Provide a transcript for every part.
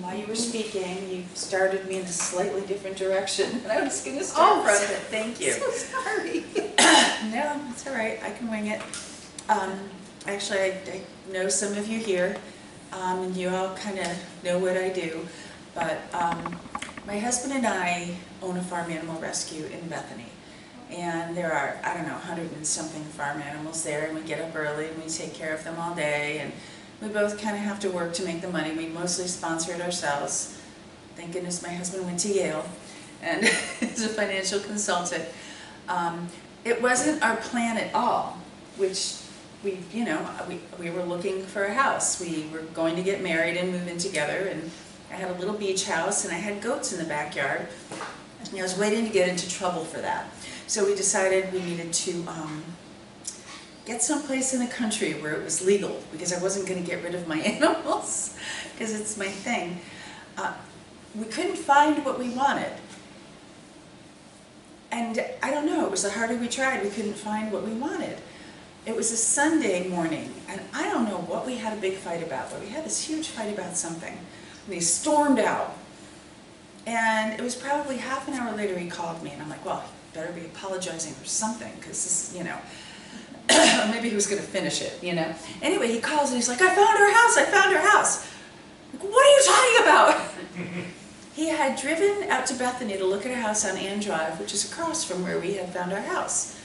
while you were speaking, you started me in a slightly different direction, and I was going to start from it. Thank you. So sorry. No, it's all right. I can wing it. Actually, I know some of you here, and you all kind of know what I do, but my husband and I own a farm animal rescue in Bethany. And there are, I don't know, 100 and something farm animals there, and we get up early and we take care of them all day, and we both kind of have to work to make the money. We mostly sponsor it ourselves. Thank goodness my husband went to Yale and is a financial consultant. It wasn't our plan at all, which we were looking for a house. We were going to get married and move in together, and I had a little beach house and I had goats in the backyard, and I was waiting to get into trouble for that. So we decided we needed to get someplace in the country where it was legal, because I wasn't going to get rid of my animals, because it's my thing. We couldn't find what we wanted. And I don't know, it was the harder we tried, we couldn't find what we wanted. It was a Sunday morning, and I don't know what we had a big fight about, but we had this huge fight about something. And he stormed out. And it was probably half an hour later he called me, and I'm like, well, better be apologizing for something, because this is, or maybe he was going to finish it, Anyway, he calls and he's like, I found her house, I found her house. I'm like, what are you talking about? He had driven out to Bethany to look at a house on Ann Drive, which is across from where we had found our house.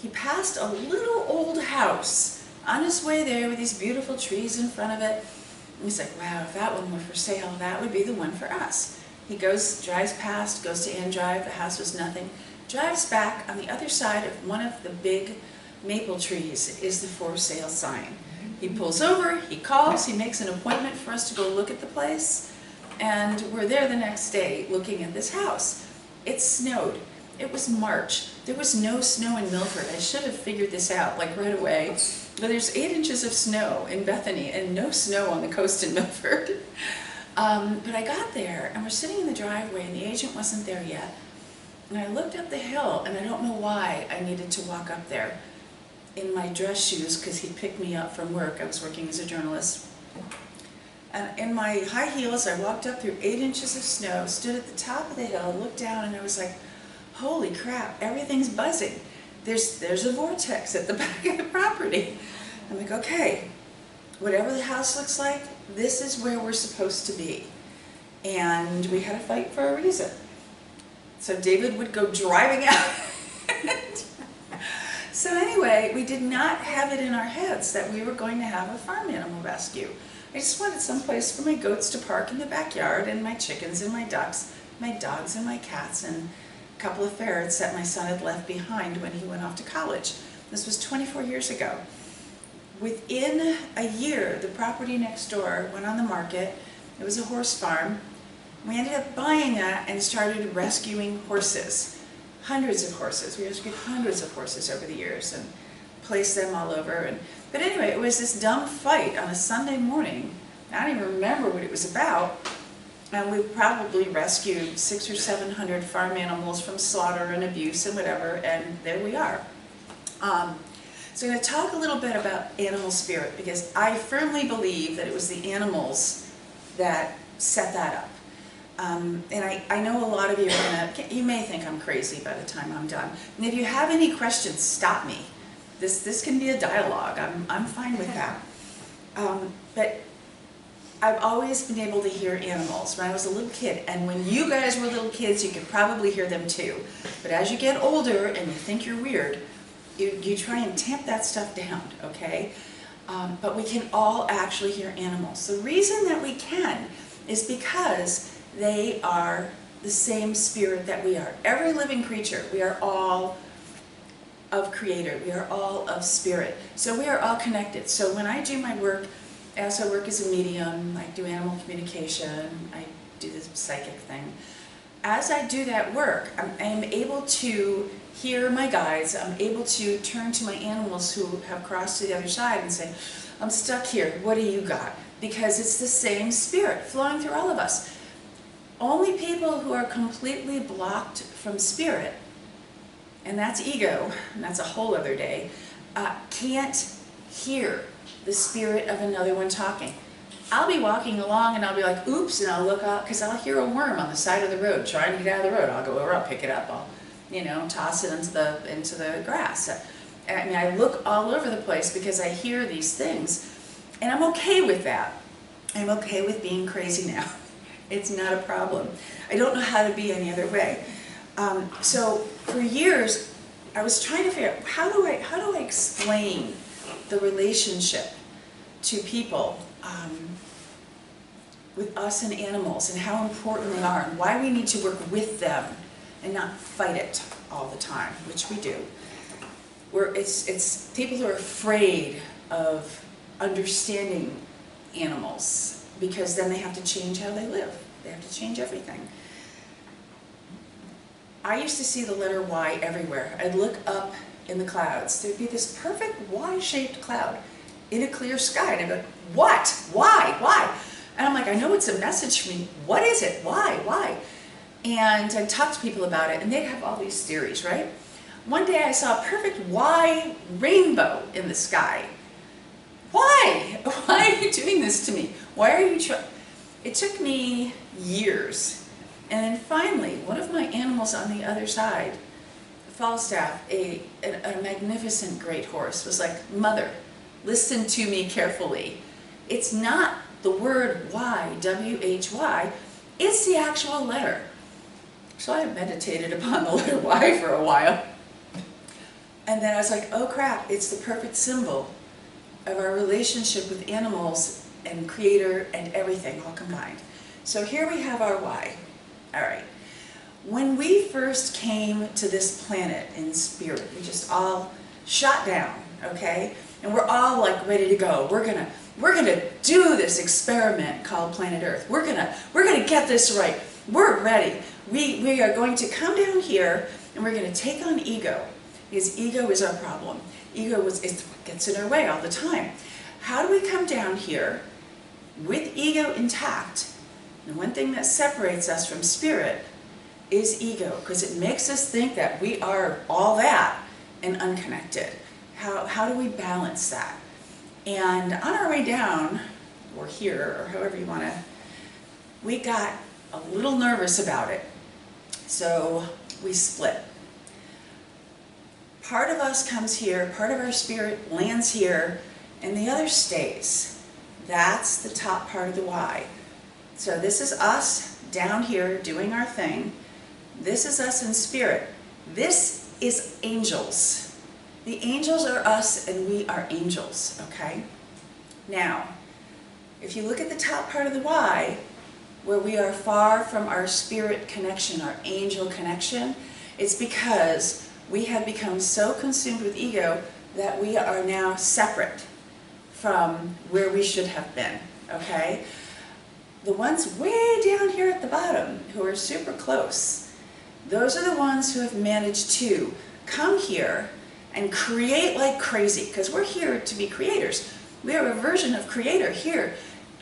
He passed a little old house on his way there with these beautiful trees in front of it. And he's like, wow, if that one were for sale, that would be the one for us. He drives past, goes to Ann Drive, the house was nothing. Drives back, on the other side of one of the big maple trees is the for sale sign. He pulls over, he calls, he makes an appointment for us to go look at the place, and we're there the next day looking at this house. It snowed. It was March. There was no snow in Milford. I should have figured this out like right away. But there's 8 inches of snow in Bethany and no snow on the coast in Milford. But I got there and we're sitting in the driveway and the agent wasn't there yet. And I looked up the hill, and I don't know why I needed to walk up there in my dress shoes, because he picked me up from work. I was working as a journalist. And in my high heels, I walked up through 8 inches of snow, stood at the top of the hill, looked down, and I was like, holy crap, everything's buzzing. There's a vortex at the back of the property. I'm like, okay, whatever the house looks like, this is where we're supposed to be. And we had a fight for a reason. So David would go driving out. So anyway, we did not have it in our heads that we were going to have a farm animal rescue. I just wanted someplace for my goats to park in the backyard, and my chickens and my ducks, my dogs and my cats, and a couple of ferrets that my son had left behind when he went off to college. This was 24 years ago. Within a year, the property next door went on the market. It was a horse farm. We ended up buying that and started rescuing horses. Hundreds of horses. We rescued hundreds of horses over the years and placed them all over. But anyway, it was this dumb fight on a Sunday morning. I don't even remember what it was about. And we probably rescued 600 or 700 farm animals from slaughter and abuse and whatever, and there we are. So I'm going to talk a little bit about animal spirit, because I firmly believe that it was the animals that set that up. And I know a lot of you are going to, you may think I'm crazy by the time I'm done. And if you have any questions, stop me. This can be a dialogue. I'm fine with that. But I've always been able to hear animals when I was a little kid. And when you guys were little kids, you could probably hear them too. But as you get older and you think you're weird, you try and tamp that stuff down, okay? But we can all actually hear animals. The reason that we can is because they are the same spirit that we are. Every living creature, we are all of Creator. We are all of Spirit. So we are all connected. So when I do my work, I also work as a medium, I do animal communication, I do this psychic thing. As I do that work, I'm able to hear my guides. I'm able to turn to my animals who have crossed to the other side and say, I'm stuck here, what do you got? Because it's the same spirit flowing through all of us. Only people who are completely blocked from spirit, and that's ego, and that's a whole other day, can't hear the spirit of another one talking. I'll be walking along and I'll be like, oops, and I'll look up, because I'll hear a worm on the side of the road trying to get out of the road. I'll go over, I'll pick it up, I'll, you know, toss it into the grass. I mean, I look all over the place because I hear these things, and I'm okay with that. I'm okay with being crazy now. It's not a problem. I don't know how to be any other way. So for years, I was trying to figure out, how do I explain the relationship to people with us and animals, and how important they are, and why we need to work with them and not fight it all the time, which we do. It's people who are afraid of understanding animals, because then they have to change how they live. They have to change everything. I used to see the letter Y everywhere. I'd look up in the clouds. There'd be this perfect Y-shaped cloud in a clear sky, and I'd be like, what? Why? Why? And I'm like, I know it's a message for me. What is it? Why? Why? And I'd talk to people about it, and they'd have all these theories, right? One day I saw a perfect Y rainbow in the sky. Why? Why are you doing this to me? Why are you trying? It took me years. And then finally, one of my animals on the other side, Falstaff, a magnificent great horse, was like, Mother, listen to me carefully. It's not the word Y, W-H-Y, it's the actual letter. So I meditated upon the letter Y for a while. And then I was like, oh crap, it's the perfect symbol of our relationship with animals and Creator and everything all combined. So here we have our Y. All right. When we first came to this planet in spirit, we just all shot down, okay? And we're all like ready to go. We're gonna do this experiment called Planet Earth. We're gonna get this right. We're ready. We are going to come down here, and we're gonna take on ego, because ego is our problem. Ego it gets in our way all the time. How do we come down here with ego intact? And one thing that separates us from spirit is ego, because it makes us think that we are all that and unconnected. How do we balance that? And on our way down, or here, or however you want to, we got a little nervous about it. So we split. Part of us comes here, part of our spirit lands here, and the other stays. That's the top part of the Y. So this is us down here doing our thing. This is us in spirit. This is angels. The angels are us and we are angels, okay? Now, if you look at the top part of the Y, where we are far from our spirit connection, our angel connection, it's because we have become so consumed with ego that we are now separate from where we should have been, okay? The ones way down here at the bottom, who are super close, those are the ones who have managed to come here and create like crazy, because we're here to be creators. We are a version of Creator here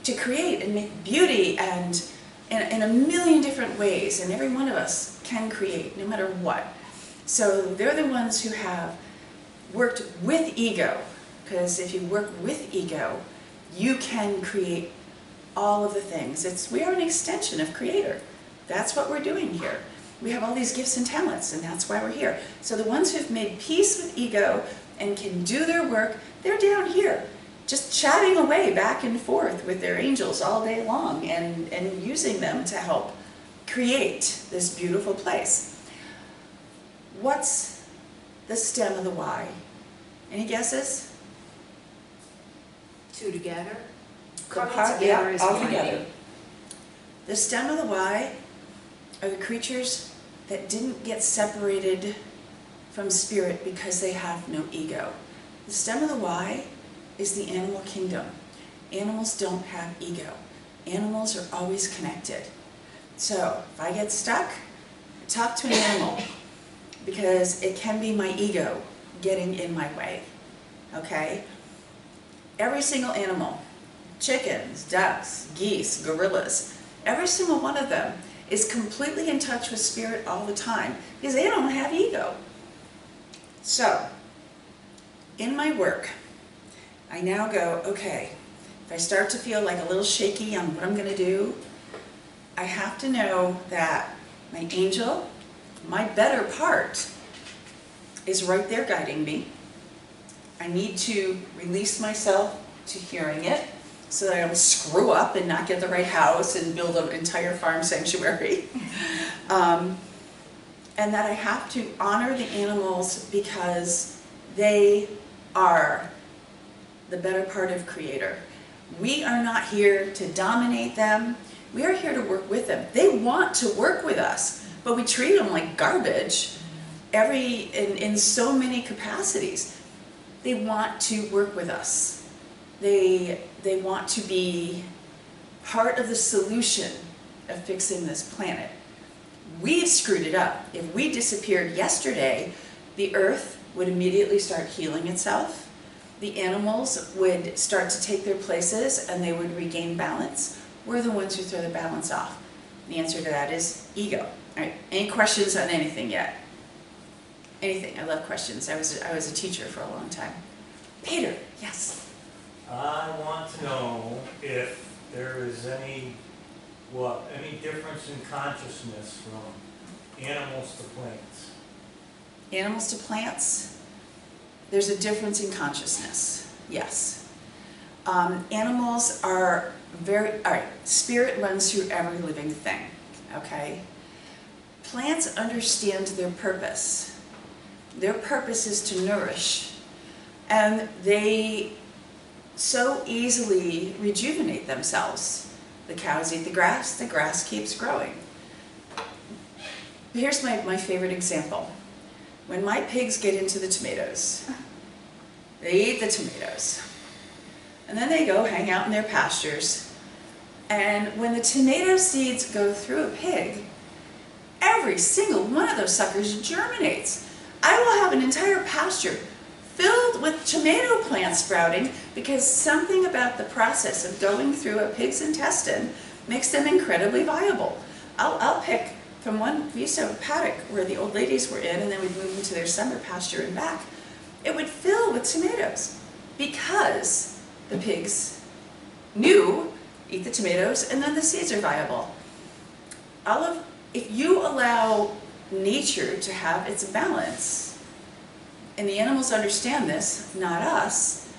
to create and make beauty and in a million different ways, and every one of us can create no matter what. So they're the ones who have worked with ego, because if you work with ego, you can create all of the things. We are an extension of Creator. That's what we're doing here. We have all these gifts and talents, and that's why we're here. So the ones who've made peace with ego and can do their work, they're down here, just chatting away back and forth with their angels all day long and using them to help create this beautiful place. What's the stem of the Y? Any guesses? Two together? All together. The stem of the Y are the creatures that didn't get separated from spirit because they have no ego. The stem of the Y is the animal kingdom. Animals don't have ego. Animals are always connected. So if I get stuck, I talk to an animal, because it can be my ego getting in my way, okay? Every single animal, chickens, ducks, geese, gorillas, every single one of them is completely in touch with spirit all the time, because they don't have ego. So, in my work, I now go, okay, if I start to feel like a little shaky on what I'm going to do, I have to know that my angel, my better part, is right there guiding me. I need to release myself to hearing it so that I don't screw up and not get the right house and build an entire farm sanctuary. And that I have to honor the animals because they are the better part of Creator. We are not here to dominate them. We are here to work with them. They want to work with us, but we treat them like garbage in so many capacities. They want to work with us. They want to be part of the solution of fixing this planet. We've screwed it up. If we disappeared yesterday, the earth would immediately start healing itself. The animals would start to take their places and they would regain balance. We're the ones who throw the balance off. The answer to that is ego. All right, any questions on anything yet? Anything? I love questions. I was a teacher for a long time. Peter, yes? I want to know if there is any difference in consciousness from animals to plants. Animals to plants? There's a difference in consciousness, yes. Animals are spirit runs through every living thing, okay? Plants understand their purpose. Their purpose is to nourish, and they so easily rejuvenate themselves. The cows eat the grass keeps growing. Here's my favorite example. When my pigs get into the tomatoes, they eat the tomatoes. And then they go hang out in their pastures. And when the tomato seeds go through a pig, every single one of those suckers germinates. I will have an entire pasture filled with tomato plants sprouting because something about the process of going through a pig's intestine makes them incredibly viable. I'll pick from one. We used to have a paddock where the old ladies were in, and then we'd move into their summer pasture and back. It would fill with tomatoes because the pigs eat the tomatoes, and then the seeds are viable. If you allow nature to have its balance, and the animals understand this, not us,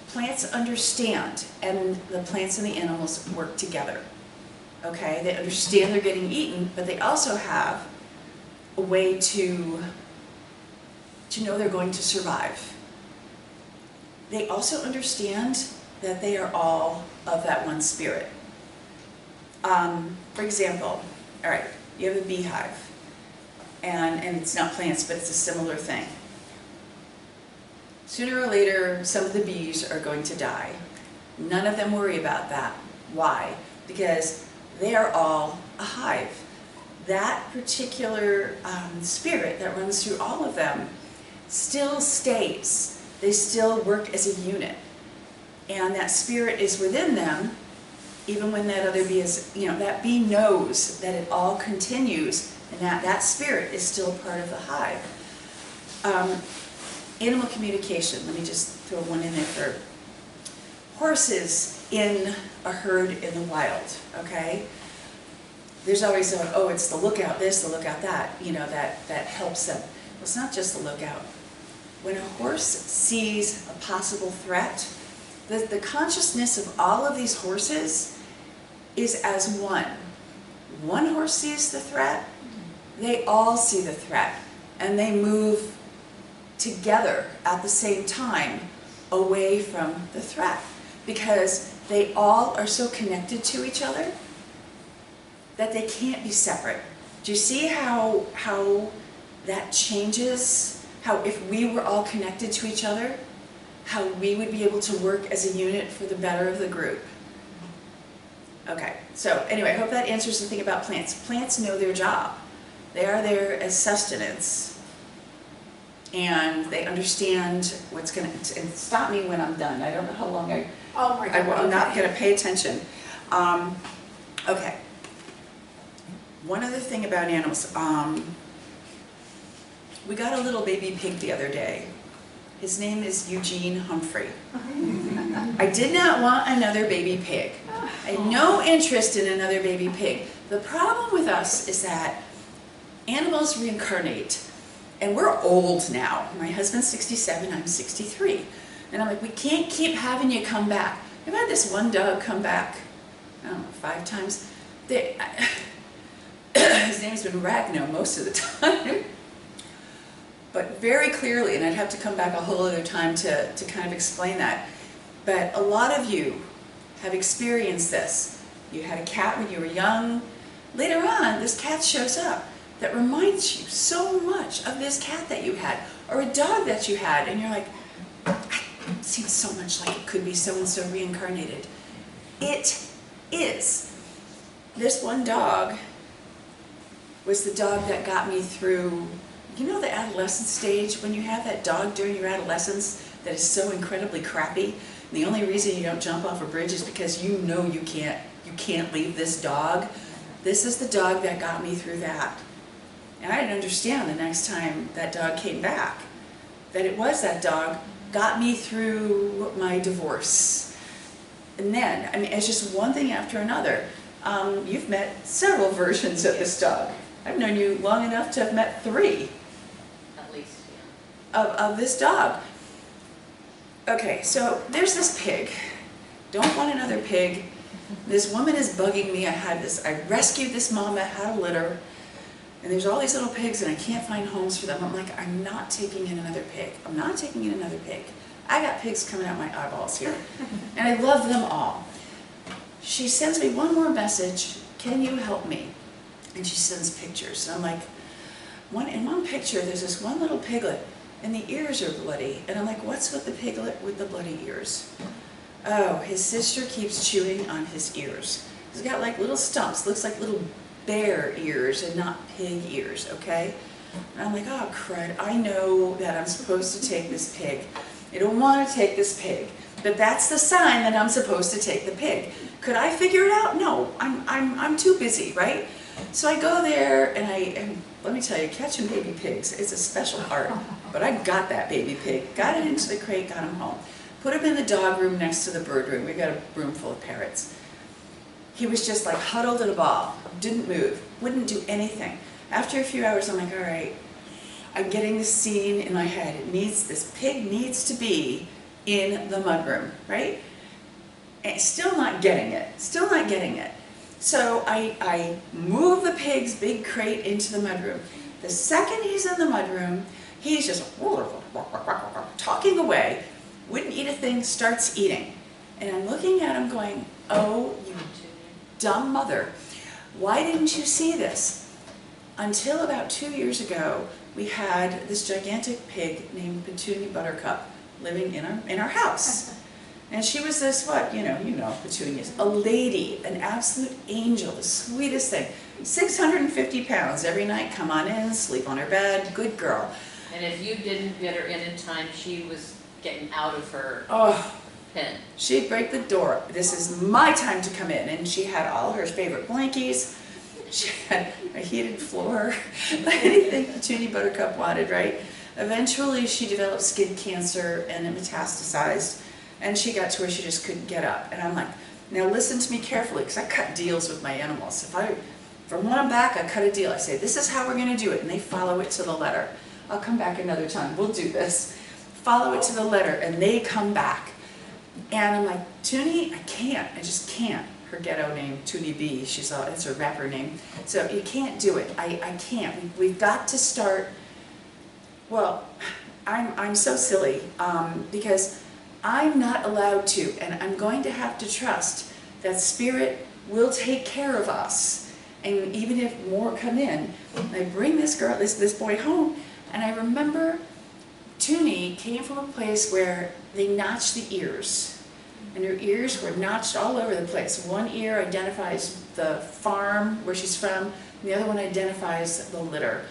plants understand, and the plants and the animals work together. Okay, they understand they're getting eaten, but they also have a way to know they're going to survive. They also understand that they are all of that one spirit. For example, all right, you have a beehive, and it's not plants, but it's a similar thing. Sooner or later, some of the bees are going to die. None of them worry about that. Why? Because they are all a hive. That particular spirit that runs through all of them still stays. They still work as a unit. And that spirit is within them, even when that other bee is, that bee knows that it all continues and that spirit is still part of the hive. Animal communication, let me just throw one in there for horses in a herd in the wild, okay? There's always it's the lookout this, the lookout that, that helps them. Well, it's not just the lookout. When a horse sees a possible threat, the consciousness of all of these horses is as one. One horse sees the threat, they all see the threat, and they move together at the same time away from the threat, because they all are so connected to each other that they can't be separate. Do you see how that changes? How if we were all connected to each other, how we would be able to work as a unit for the better of the group. Okay, so anyway, I hope that answers the thing about plants. Plants know their job. They are there as sustenance. And they understand what's going to, and stop me when I'm done. I don't know how long I'm not going to pay attention. Okay. One other thing about animals. We got a little baby pig the other day. His name is Eugene Humphrey. I did not want another baby pig. I had no interest in another baby pig. The problem with us is that animals reincarnate, and we're old now. My husband's 67, I'm 63. And I'm like, we can't keep having you come back. I've had this one dog come back, I don't know, 5 times. His name's been Ragno most of the time. But very clearly, and I'd have to come back a whole other time to kind of explain that, but a lot of you have experienced this. You had a cat when you were young. Later on, this cat shows up that reminds you so much of this cat that you had, or a dog that you had, and you're like, it seems so much like it could be so-and-so reincarnated. It is. This one dog was the dog that got me through, you know, the adolescent stage, when you have that dog during your adolescence that is so incredibly crappy, and the only reason you don't jump off a bridge is because you know you can't leave this dog. This is the dog that got me through that. And I didn't understand the next time that dog came back, that it was that dog got me through my divorce. And then, I mean, it's just one thing after another. You've met several versions of this dog. I've known you long enough to have met 3. At least, of this dog. Okay, so there's this pig. Don't want another pig. This woman is bugging me. I rescued this mom that had a litter, and there's all these little pigs and I can't find homes for them. I'm like, I'm not taking in another pig. I'm not taking in another pig. I got pigs coming out my eyeballs here, and I love them all. She sends me one more message, can you help me? And she sends pictures. And I'm like, in one picture, there's this one little piglet, and the ears are bloody. And I'm like, what's with the piglet with the bloody ears? Oh, his sister keeps chewing on his ears. He's got like little stumps, looks like little bear ears and not pig ears, okay? And I'm like, oh crud, I know that I'm supposed to take this pig. I don't want to take this pig, but that's the sign that I'm supposed to take the pig. Could I figure it out? No, I'm too busy, right? So I go there, and let me tell you, catching baby pigs is a special art. But I got that baby pig, got it into the crate, got him home. Put him in the dog room next to the bird room. We got a room full of parrots. He was just like huddled in a ball, didn't move, wouldn't do anything. After a few hours, I'm like, all right, I'm getting this scene in my head. This pig needs to be in the mudroom, right? And still not getting it, still not getting it. So I move the pig's big crate into the mudroom. The second he's in the mudroom, he's just talking away, wouldn't eat a thing, starts eating. And I'm looking at him going, oh, you dumb mother, why didn't you see this? Until about 2 years ago, we had this gigantic pig named Petunia Buttercup living in our house. And she was this, you know petunias, a lady, an absolute angel, the sweetest thing. 650 pounds every night, come on in, sleep on her bed, good girl. And if you didn't get her in time, she was getting out of her pen. She'd break the door. This is my time to come in. And she had all her favorite blankies. She had a heated floor, anything Petunia Buttercup wanted, right? Eventually she developed skin cancer and it metastasized. And she got to where she just couldn't get up. And I'm like, now listen to me carefully, because I cut deals with my animals. From when I'm back, I cut a deal. I say, this is how we're going to do it. And they follow it to the letter. I'll come back another time. We'll do this. Follow it to the letter. And they come back. And I'm like, Toonie, I can't. I just can't. Her ghetto name, Toonie B. That's her rapper name. So you can't do it. I can't. We've got to start. Well, I'm so silly because I'm not allowed to, and I'm going to have to trust that Spirit will take care of us. And even if more come in, I bring this boy home, and I remember Toonie came from a place where they notched the ears, and her ears were notched all over the place. One ear identifies the farm where she's from, and the other one identifies the litter.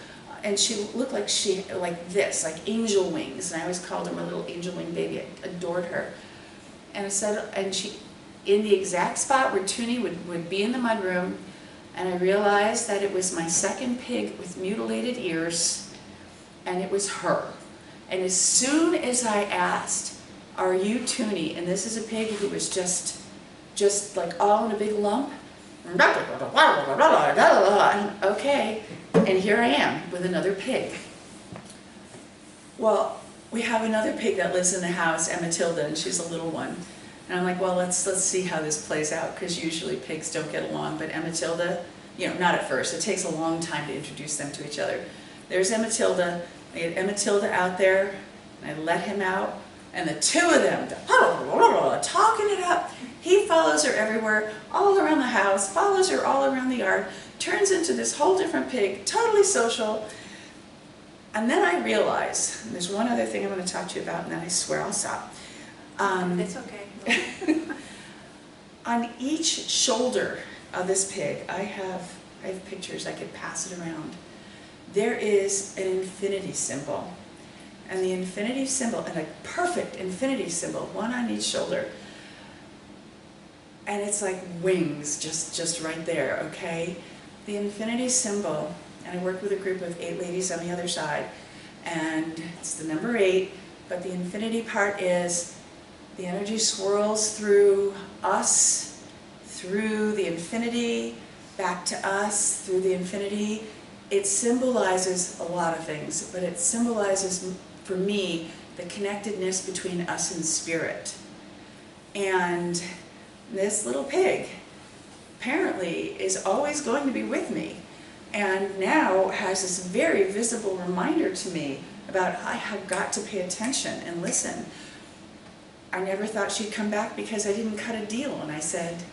And she looked like this, like angel wings. And I always called her my little angel wing baby. I adored her. And I said, and she, in the exact spot where Toonie would be in the mudroom, and I realized that it was my second pig with mutilated ears, and it was her. And as soon as I asked, Are you Toonie? And this is a pig who was just like all in a big lump. Okay, and here I am with another pig. Well, we have another pig that lives in the house, Matilda, and she's a little one. And I'm like, well, let's see how this plays out, because usually pigs don't get along. But Matilda, you know, not at first. It takes a long time to introduce them to each other. There's Matilda. I get Matilda out there, and I let him out, and the two of them, talking it up. He follows her everywhere, all around the house, follows her all around the yard, turns into this whole different pig, totally social. And then I realize, and there's one other thing I'm going to talk to you about, and then I swear I'll stop. It's okay. On each shoulder of this pig, I have pictures, I could pass it around. There is an infinity symbol. And the infinity symbol, and a perfect infinity symbol, one on each shoulder. And it's like wings, just right there, okay? The infinity symbol, and I work with a group of 8 ladies on the other side, and it's the number 8, but the infinity part is the energy swirls through us, through the infinity, back to us, through the infinity. It symbolizes a lot of things, but it symbolizes, for me, the connectedness between us and spirit. And this little pig apparently is always going to be with me, and now has this very visible reminder to me about I have got to pay attention and listen. I never thought she'd come back because I didn't cut a deal, and I said,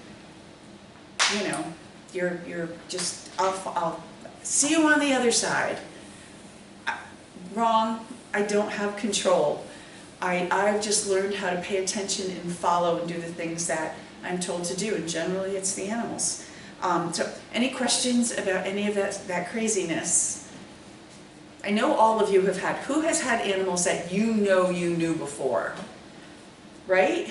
you know, you're just, I'll see you on the other side. Wrong. I don't have control. I've just learned how to pay attention and follow and do the things that I'm told to do, and generally it's the animals. So any questions about any of that craziness? I know all of you have had, who has had animals that you know you knew before, right?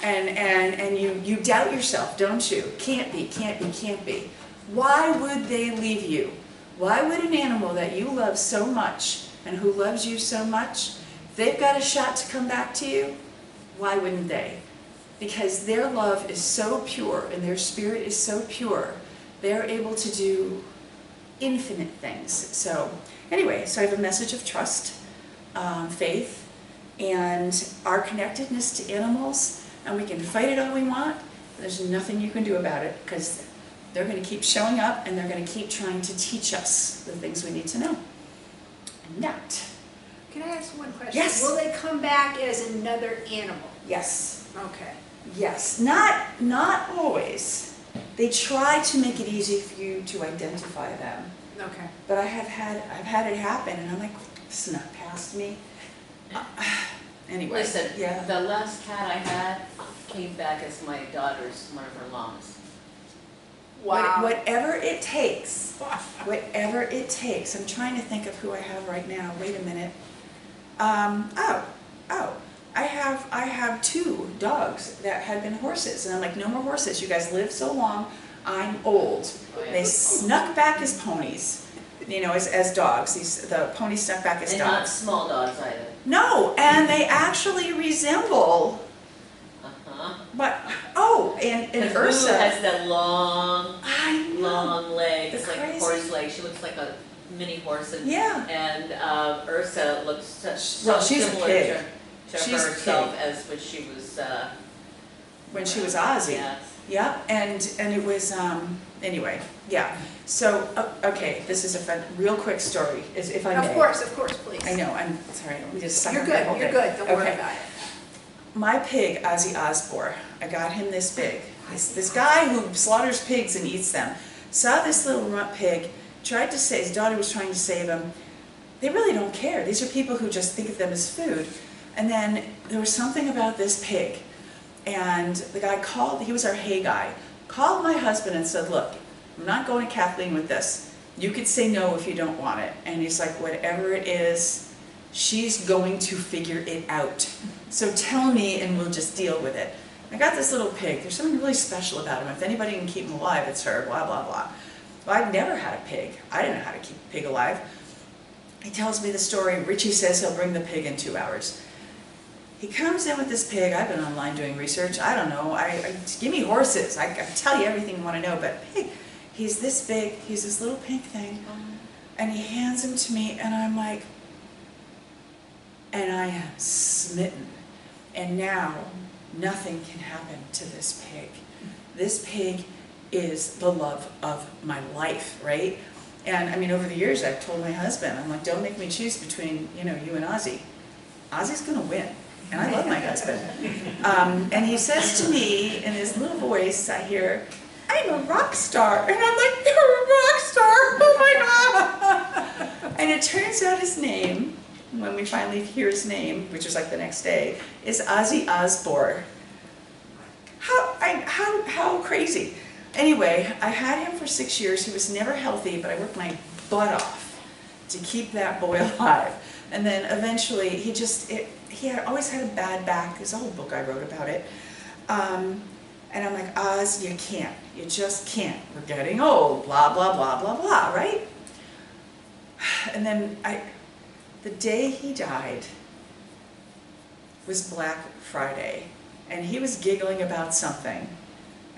And you doubt yourself, don't you? Can't be, can't be, can't be. Why would they leave you? Why would an animal that you love so much and who loves you so much, if they've got a shot to come back to you, why wouldn't they? Because their love is so pure and their spirit is so pure, they're able to do infinite things. So anyway, so I have a message of trust, faith, and our connectedness to animals, and we can fight it all we want. There's nothing you can do about it, because they're going to keep showing up and they're going to keep trying to teach us the things we need to know. Nat. Can I ask one question? Yes. Will they come back as another animal? Yes. Okay. Yes. Not always. They try to make it easy for you to identify them. Okay. But I've had it happen, and I'm like, snuck past me. Anyway. Listen, yeah. the last cat I had came back as my daughter's, one of her llamas. Wow. Whatever it takes. Whatever it takes. I'm trying to think of who I have right now. Wait a minute. I have 2 dogs that had been horses, and I'm like, no more horses. You guys live so long. I'm old. Oh, yeah. They snuck back as ponies, you know, as dogs. The ponies snuck back as And dogs. not small dogs either. No, and they actually resemble. But and 'Cause Boo Ursa. has that long legs, The like crazy- horse legs. She looks like a mini horse. And, Yeah. And Ursa looks so Well, she's a similar pig. to She's a herself pig. as when she was. When she was Ozzy. Yeah. Yeah, and it was anyway. Yeah. So okay, this is a fun, real quick story, if I may. Of course, please. I know. I'm sorry. We just suck You're up the whole good. You're thing. good. Don't worry Okay. about it. My pig, Ozzy Osbourne, I got him this pig. This guy who slaughters pigs and eats them, saw this little runt pig, tried to save, his daughter was trying to save him. They really don't care. These are people who just think of them as food. And then there was something about this pig, and the guy called, he was our hay guy, called my husband and said, look, I'm not going to Kathleen with this. You could say no if you don't want it. And he's like, whatever it is, she's going to figure it out. So tell me and we'll just deal with it. I got this little pig. There's something really special about him. If anybody can keep him alive, it's her, blah, blah, blah. Well, I've never had a pig. I didn't know how to keep a pig alive. He tells me the story. Richie says he'll bring the pig in 2 hours. he comes in with this pig. I've been online doing research. I don't know. Give me horses. I can tell you everything you want to know. But pig, he's this big. He's this little pink thing. And he hands him to me, and I'm like, and I am smitten. And now nothing can happen to this pig. This pig is the love of my life, right? And I mean, over the years, I've told my husband, I'm like, don't make me choose between, you know, you and Ozzy. Ozzy's gonna win, and I love my husband. And he says to me in his little voice, I hear, I'm a rock star. And I'm like, you're a rock star, oh my God. And it turns out his name, when we finally hear his name, which was like the next day, is Ozzy Osbourne. How crazy. Anyway, I had him for 6 years. He was never healthy, but I worked my butt off to keep that boy alive. And then eventually, he had always had a bad back. There's a whole book I wrote about it. And I'm like, Oz, you can't. You just can't. We're getting old, blah, blah, blah, blah, blah, right? And then the day he died was Black Friday. And he was giggling about something.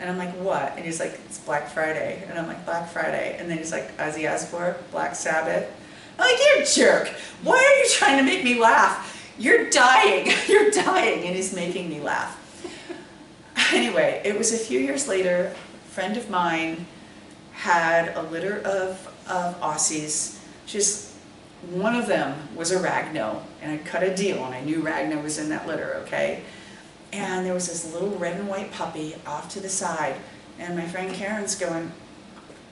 And I'm like, what? And he's like, it's Black Friday. And I'm like, Black Friday. And then he's like, Ozzy Osbourne, Black Sabbath. I'm like, you jerk. Why are you trying to make me laugh? You're dying. You're dying. And he's making me laugh. Anyway, it was a few years later, a friend of mine had a litter of Aussies. One of them was a Ragno. And I cut a deal, and I knew Ragno was in that litter, okay? And there was this little red and white puppy off to the side. And my friend Karen's going,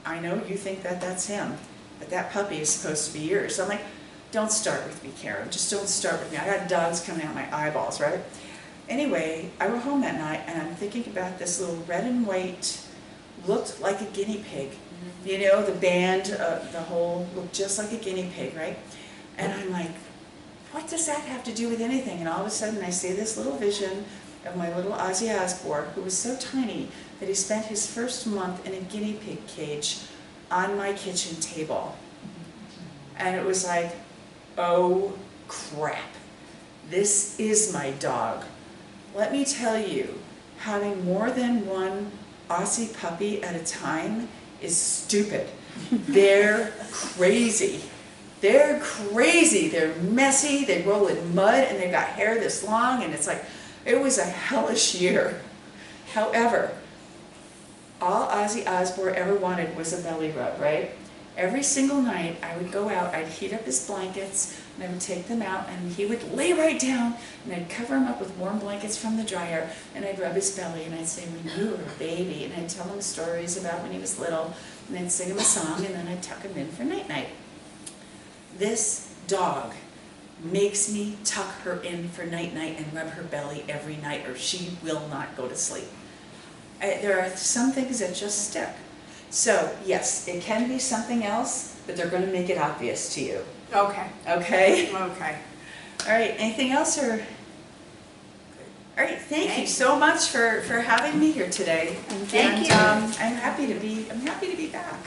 I know you think that that's him, but that puppy is supposed to be yours. So I'm like, don't start with me, Karen. Just don't start with me. I got dogs coming out my eyeballs, right? Anyway, I went home that night, and I'm thinking about this little red and white, looked like a guinea pig. Mm-hmm. You know, the band, the whole, looked just like a guinea pig, right? And I'm like, what does that have to do with anything? And all of a sudden, I see this little vision of my little Ozzy Osbourne, who was so tiny that he spent his first month in a guinea pig cage on my kitchen table. And it was like, oh crap, this is my dog. Let me tell you, having more than one Aussie puppy at a time is stupid. They're crazy. They're crazy. They're messy, they roll in mud, and they've got hair this long, and it's like, it was a hellish year. However, all Ozzy Osbourne ever wanted was a belly rub, right? Every single night I would go out, I'd heat up his blankets, and I would take them out, and he would lay right down, and I'd cover him up with warm blankets from the dryer, and I'd rub his belly, and I'd say, when you were a baby, and I'd tell him stories about when he was little, and I'd sing him a song, and then I'd tuck him in for night-night. This dog makes me tuck her in for night-night and rub her belly every night, or she will not go to sleep. There are some things that just stick. So, yes, it can be something else, but they're going to make it obvious to you. Okay. Okay? Okay. All right, anything else? All right, thank you so much for having me here today. Thank you. I'm happy to be back.